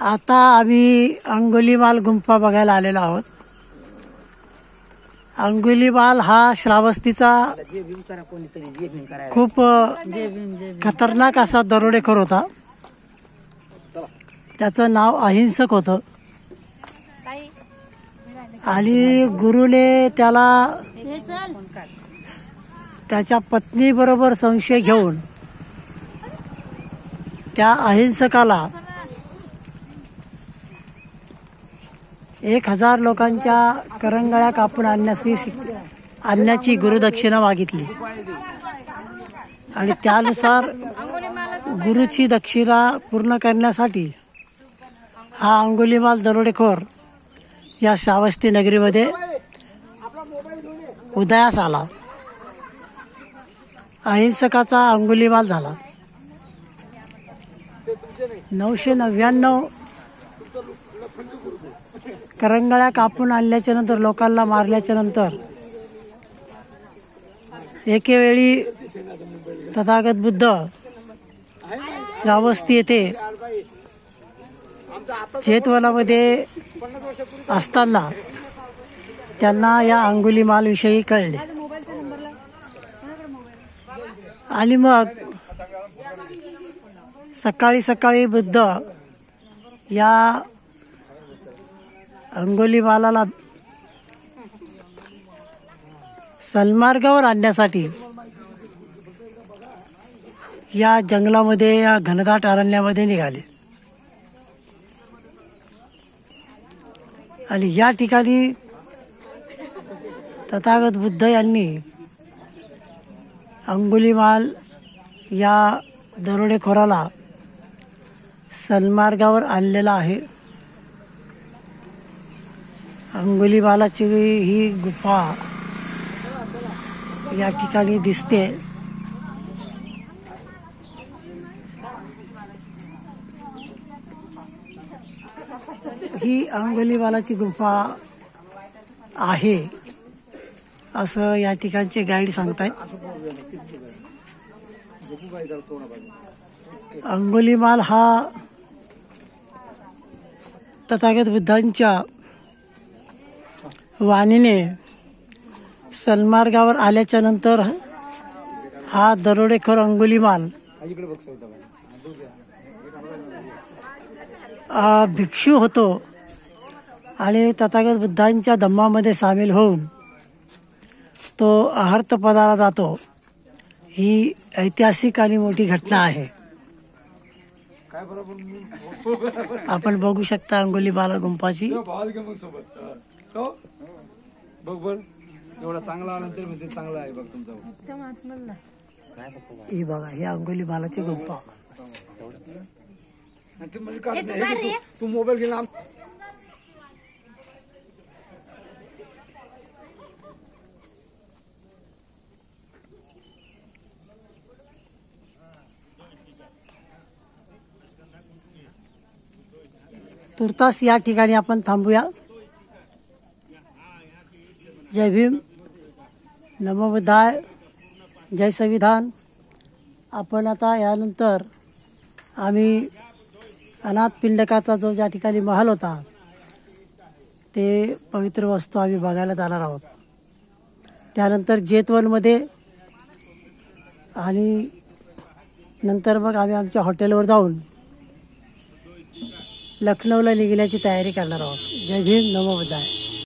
आता आम्ही अंगुलीमाल गुंफा बघायला आलेलो आहोत। अंगुलीमाल हा श्रावस्तीचा खूप खतरनाक असा दरोडेखोर होता। त्याचं नाव अहिंसक होतं आणि गुरुने त्याला त्याच्या पत्नी बरोबर संशय घेऊन त्या अहिंसकाला 1000 लोकांच्या करंगळ्या कापून आणण्याची गुरुदक्षिणा मागितली आणि त्यानुसार गुरुची दक्षिणा पूर्ण करण्यासाठी हा अंगुलीमाल दरोडेखोर या श्रावस्ती नगरीमध्ये उदयास आला। अहिंसकाचा अंगुलीमाल झाला। 999 करंगळ्या कापून आणल्याच्या नंतर, लोकांना मारल्याच्या नंतर एकेवेळी तथागत बुद्ध श्रावस्ती येथे चेतवनामध्ये असताना त्यांना या अंगुलीमाल विषयी कळले आणि मग सकाळी बुद्ध या अंगुलीमालाला सन्मार्गावर आणण्यासाठी या जंगलामध्ये, या घनदाट अरण्यामध्ये निघाले आणि या ठिकाणी तथागत बुद्ध यांनी अंगुलीमाल या दरोडेखोराला सन्मार्गावर आणलेला आहे। अंगुलीमालाची ही गुफा या ठिकाणी दिसते। ही अंगुलीमालाची गुफा आहे असं या ठिकाणचे गाईड सांगतायत। अंगुलीमाल हा तथागत बुद्धांच्या वाणीने सन्मार्गावर आल्याच्या नंतर हा दरोडेखोर अंगुलीमाल भिक्षू होतो आणि तथागत बुद्धांच्या धम्मामध्ये सामील होऊन तो अहर्तपदाला जातो। ही ऐतिहासिक आणि मोठी घटना आहे। आपण बघू शकता अंगुलीमाल गुंफाची। ही बघा, ही अंगुलीमालाची गुंफा। तू मोबाईल घेऊन तुर्तास या ठिकाणी आपण थांबूया। जय भीम, नमो बुद्धाय, जय संविधान। आपण आता यानंतर आम्ही अनाथ पिंडकाचा जो ज्या ठिकाणी महल होता ते पवित्र वस्तू आम्ही बघायला जाणार आहोत। त्यानंतर जेतवनमध्ये आणि नंतर मग आम्ही आमच्या हॉटेलवर जाऊन लखनौला निघण्याची तयारी करणार आहोत। जय भीम, नमो बुद्धाय।